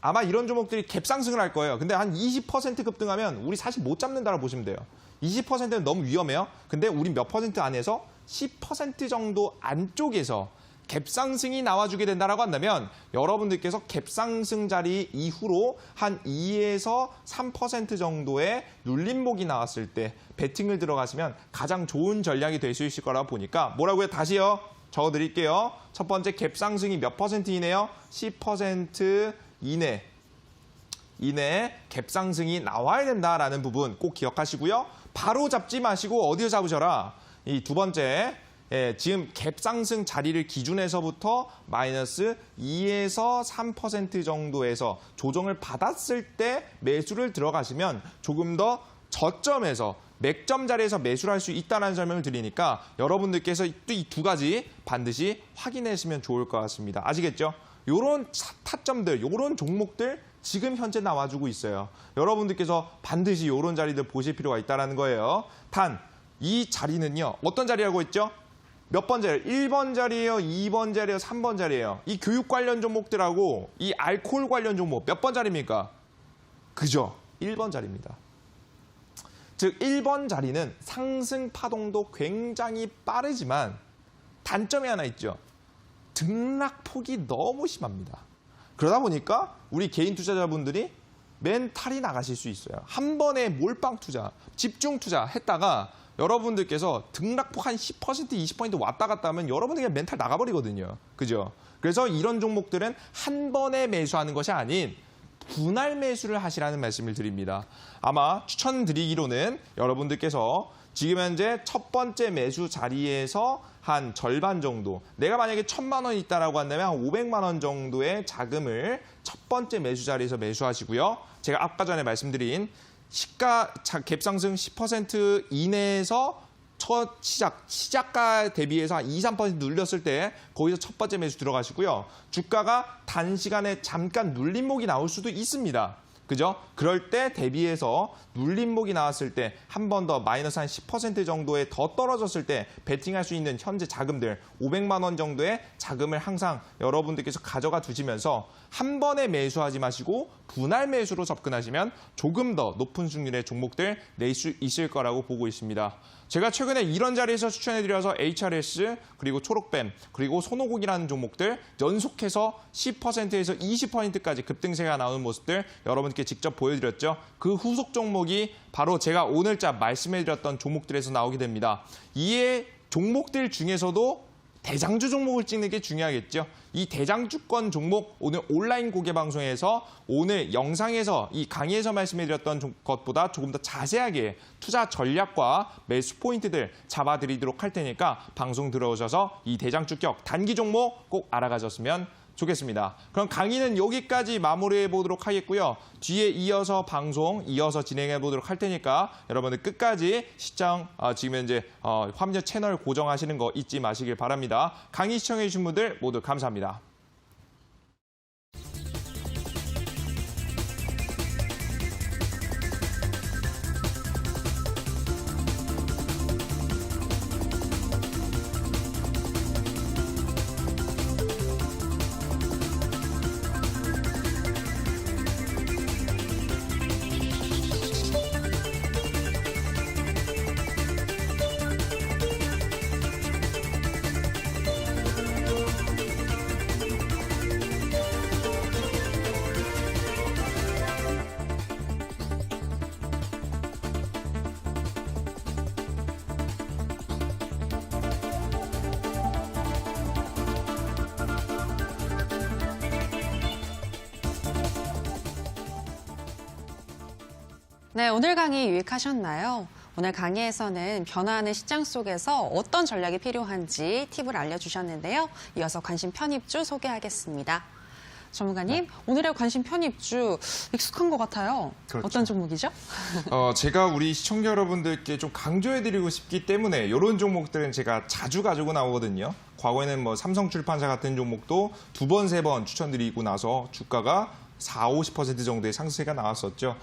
아마 이런 종목들이 갭상승을 할 거예요. 근데 한 20% 급등하면 우리 사실 못 잡는다고 보시면 돼요. 20%는 너무 위험해요. 근데 우리 몇 퍼센트 안에서 10% 정도 안쪽에서 갭상승이 나와주게 된다라고 한다면 여러분들께서 갭상승 자리 이후로 한 2에서 3% 정도의 눌림목이 나왔을 때 베팅을 들어가시면 가장 좋은 전략이 될 수 있을 거라고 보니까 뭐라고요? 다시요. 적어드릴게요. 첫 번째 갭상승이 몇 퍼센트이네요? 10% 이내 갭상승이 나와야 된다라는 부분 꼭 기억하시고요. 바로 잡지 마시고 어디서 잡으셔라? 이 두 번째, 지금 갭상승 자리를 기준에서부터 마이너스 2에서 3% 정도에서 조정을 받았을 때 매수를 들어가시면 조금 더 저점에서 맥점 자리에서 매수를 할 수 있다는 설명을 드리니까 여러분들께서 또 이 두 가지 반드시 확인하시면 좋을 것 같습니다. 아시겠죠? 이런 타점들, 이런 종목들 지금 현재 나와주고 있어요. 여러분들께서 반드시 이런 자리들 보실 필요가 있다는 거예요. 단, 이 자리는요. 어떤 자리라고 했죠? 몇 번 자리? 1번 자리예요, 2번 자리예요, 3번 자리예요. 이 교육 관련 종목들하고 이 알코올 관련 종목 몇 번 자리입니까? 그죠? 1번 자리입니다. 즉 1번 자리는 상승 파동도 굉장히 빠르지만 단점이 하나 있죠. 등락폭이 너무 심합니다. 그러다 보니까 우리 개인 투자자분들이 멘탈이 나가실 수 있어요. 한 번에 몰빵 투자, 집중 투자 했다가 여러분들께서 등락폭 한 10%, 20% 왔다 갔다 하면 여러분들 그냥 멘탈 나가버리거든요. 그죠? 그래서 이런 종목들은 한 번에 매수하는 것이 아닌 분할 매수를 하시라는 말씀을 드립니다. 아마 추천드리기로는 여러분들께서 지금 현재 첫 번째 매수 자리에서 한 절반 정도, 내가 만약에 1,000만 원 있다라고 한다면 한 500만 원 정도의 자금을 첫 번째 매수 자리에서 매수하시고요. 제가 아까 전에 말씀드린 시가 갭 상승 10% 이내에서 첫 시작가 대비해서 한 2, 3% 눌렸을 때 거기서 첫 번째 매수 들어가시고요. 주가가 단시간에 잠깐 눌림목이 나올 수도 있습니다. 그죠? 그럴 때 대비해서 눌림목이 나왔을 때 한 번 더 마이너스 한 10% 정도에 더 떨어졌을 때 베팅할 수 있는 현재 자금들 500만 원 정도의 자금을 항상 여러분들께서 가져가 두시면서 한 번에 매수하지 마시고 분할 매수로 접근하시면 조금 더 높은 수익률의 종목들 낼 수 있을 거라고 보고 있습니다. 제가 최근에 이런 자리에서 추천해드려서 HRS, 그리고 초록뱀, 그리고 손오공이라는 종목들 연속해서 10%에서 20%까지 급등세가 나오는 모습들 여러분께 직접 보여드렸죠. 그 후속 종목이 바로 제가 오늘자 말씀해드렸던 종목들에서 나오게 됩니다. 이에 종목들 중에서도 대장주 종목을 찍는 게 중요하겠죠. 이 대장주권 종목 오늘 온라인 공개 방송에서 오늘 영상에서 이 강의에서 말씀해드렸던 것보다 조금 더 자세하게 투자 전략과 매수 포인트들 잡아드리도록 할 테니까 방송 들어오셔서 이 대장주격 단기 종목 꼭 알아가셨으면 좋겠습니다. 그럼 강의는 여기까지 마무리해 보도록 하겠고요. 뒤에 이어서 방송 이어서 진행해 보도록 할 테니까 여러분들 끝까지 시청 지금 현재 화면 채널 고정하시는 거 잊지 마시길 바랍니다. 강의 시청해 주신 분들 모두 감사합니다. 네, 오늘 강의 유익하셨나요? 오늘 강의에서는 변화하는 시장 속에서 어떤 전략이 필요한지 팁을 알려주셨는데요. 이어서 관심 편입주 소개하겠습니다. 전문가님, 오늘의 관심 편입주 익숙한 것 같아요. 그렇죠. 어떤 종목이죠? 제가 우리 시청자 여러분들께 좀 강조해드리고 싶기 때문에 이런 종목들은 제가 자주 가지고 나오거든요. 과거에는 뭐 삼성출판사 같은 종목도 2번, 3번 추천드리고 나서 주가가 40, 50% 정도의 상승세가 나왔었죠.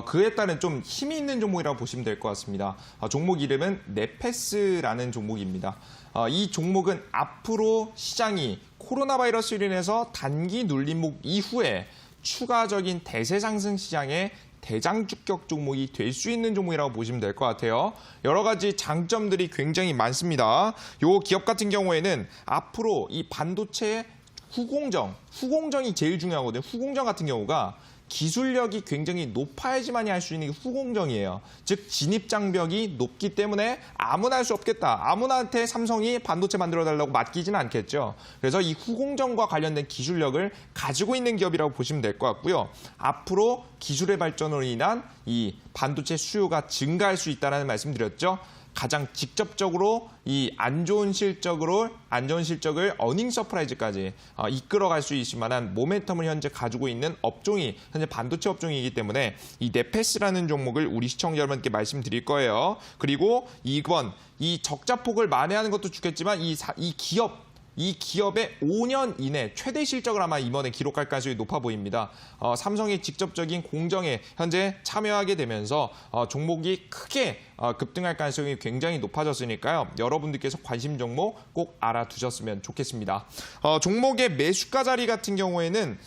그에 따른 좀 힘이 있는 종목이라고 보시면 될 것 같습니다. 종목 이름은 네페스라는 종목입니다. 이 종목은 앞으로 시장이 코로나 바이러스로 인해서 단기 눌림목 이후에 추가적인 대세 상승 시장의 대장주격 종목이 될 수 있는 종목이라고 보시면 될 것 같아요. 여러 가지 장점들이 굉장히 많습니다. 이 기업 같은 경우에는 앞으로 이 반도체 후공정이 제일 중요하거든요. 후공정 같은 경우가 기술력이 굉장히 높아야지만이 할 수 있는 게 후공정이에요. 즉 진입장벽이 높기 때문에 아무나 할 수 없겠다. 아무나한테 삼성이 반도체 만들어달라고 맡기지는 않겠죠. 그래서 이 후공정과 관련된 기술력을 가지고 있는 기업이라고 보시면 될 것 같고요. 앞으로 기술의 발전으로 인한 이 반도체 수요가 증가할 수 있다는 말씀 드렸죠. 가장 직접적으로 이 안 좋은 실적을 어닝 서프라이즈까지 이끌어갈 수 있을 만한 모멘텀을 현재 가지고 있는 업종이 현재 반도체 업종이기 때문에 이 네페스라는 종목을 우리 시청자 여러분께 말씀드릴 거예요. 그리고 이번 이 적자폭을 만회하는 것도 좋겠지만 이 기업의 5년 이내 최대 실적을 아마 이번에 기록할 가능성이 높아 보입니다. 삼성의 직접적인 공정에 현재 참여하게 되면서 종목이 크게 급등할 가능성이 굉장히 높아졌으니까요. 여러분들께서 관심 종목 꼭 알아두셨으면 좋겠습니다. 종목의 매수가 자리 같은 경우에는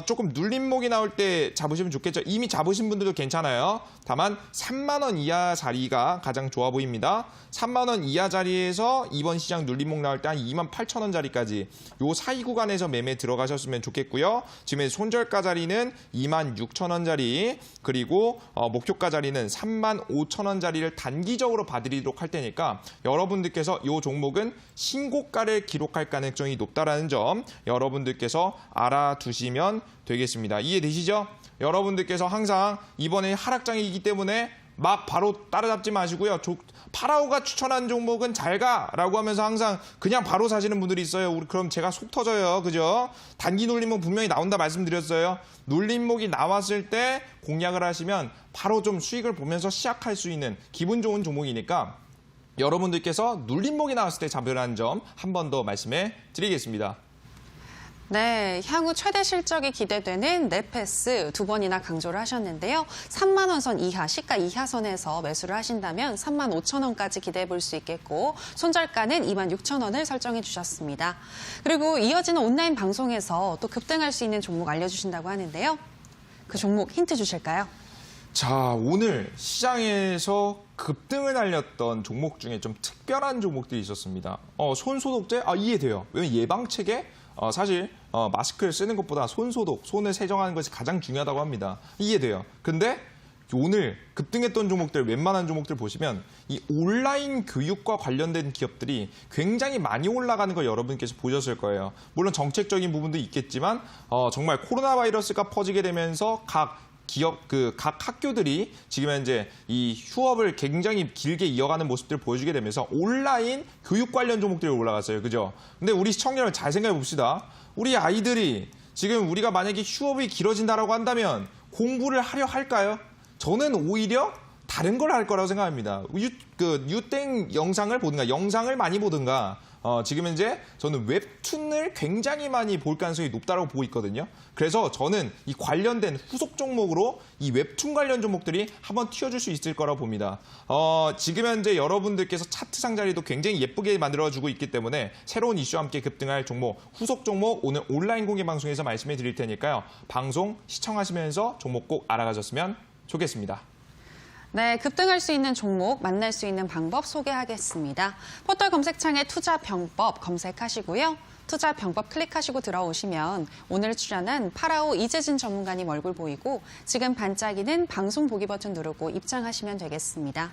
조금 눌림목이 나올 때 잡으시면 좋겠죠. 이미 잡으신 분들도 괜찮아요. 다만 3만 원 이하 자리가 가장 좋아 보입니다. 3만 원 이하 자리에서 이번 시장 눌림목 나올 때 한 2만 8천 원 자리까지 요 사이 구간에서 매매 들어가셨으면 좋겠고요. 지금 손절가 자리는 2만 6천 원 자리, 그리고 목표가 자리는 3만 5천 원 자리를 단기적으로 봐드리도록 할 테니까 여러분들께서 이 종목은 신고가를 기록할 가능성이 높다라는 점 여러분들께서 알아두시면 되겠습니다. 이해되시죠? 여러분들께서 항상 이번에 하락장이기 때문에 막 바로 따라잡지 마시고요. 파라오가 추천한 종목은 잘 가라고 하면서 항상 그냥 바로 사시는 분들이 있어요. 그럼 제가 속 터져요. 그죠? 단기 눌림목 분명히 나온다 말씀드렸어요. 눌림목이 나왔을 때 공략을 하시면 바로 좀 수익을 보면서 시작할 수 있는 기분 좋은 종목이니까 여러분들께서 눌림목이 나왔을 때 잡으라는 점 한 번 더 말씀해 드리겠습니다. 네, 향후 최대 실적이 기대되는 네페스 2번이나 강조를 하셨는데요. 3만 원 선 이하, 시가 이하선에서 매수를 하신다면 3만 5천 원까지 기대해 볼 수 있겠고 손절가는 2만 6천 원을 설정해 주셨습니다. 그리고 이어지는 온라인 방송에서 또 급등할 수 있는 종목 알려주신다고 하는데요. 그 종목 힌트 주실까요? 자, 오늘 시장에서 급등을 알렸던 종목 중에 좀 특별한 종목들이 있었습니다. 손소독제? 이해돼요. 왜냐면 예방책에 사실 마스크를 쓰는 것보다 손소독, 손을 세정하는 것이 가장 중요하다고 합니다. 이해돼요. 근데 오늘 급등했던 종목들, 웬만한 종목들 보시면 이 온라인 교육과 관련된 기업들이 굉장히 많이 올라가는 걸 여러분께서 보셨을 거예요. 물론 정책적인 부분도 있겠지만 정말 코로나 바이러스가 퍼지게 되면서 각 학교들이 지금 현재 이 휴업을 굉장히 길게 이어가는 모습들을 보여주게 되면서 온라인 교육 관련 종목들이 올라갔어요. 그죠? 근데 우리 시청자 여러분 잘 생각해 봅시다. 우리 아이들이 지금 우리가 만약에 휴업이 길어진다라고 한다면 공부를 하려 할까요? 저는 오히려 다른 걸 할 거라고 생각합니다. 유땡 영상을 보든가 영상을 많이 보든가 지금 현재 저는 웹툰을 굉장히 많이 볼 가능성이 높다고 보고 있거든요. 그래서 저는 이 관련된 후속 종목으로 이 웹툰 관련 종목들이 한번 튀어줄 수 있을 거라고 봅니다. 지금 현재 여러분들께서 차트 상자리도 굉장히 예쁘게 만들어주고 있기 때문에 새로운 이슈와 함께 급등할 종목, 후속 종목 오늘 온라인 공개 방송에서 말씀해 드릴 테니까요. 방송 시청하시면서 종목 꼭 알아가셨으면 좋겠습니다. 네, 급등할 수 있는 종목, 만날 수 있는 방법 소개하겠습니다. 포털 검색창에 투자병법 검색하시고요. 투자병법 클릭하시고 들어오시면 오늘 출연한 파라오 이재진 전문가님 얼굴 보이고 지금 반짝이는 방송 보기 버튼 누르고 입장하시면 되겠습니다.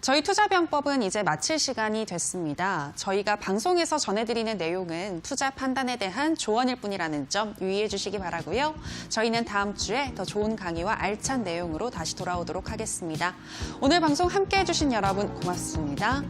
저희 투자병법은 이제 마칠 시간이 됐습니다. 저희가 방송에서 전해드리는 내용은 투자 판단에 대한 조언일 뿐이라는 점 유의해 주시기 바라고요. 저희는 다음 주에 더 좋은 강의와 알찬 내용으로 다시 돌아오도록 하겠습니다. 오늘 방송 함께해 주신 여러분 고맙습니다.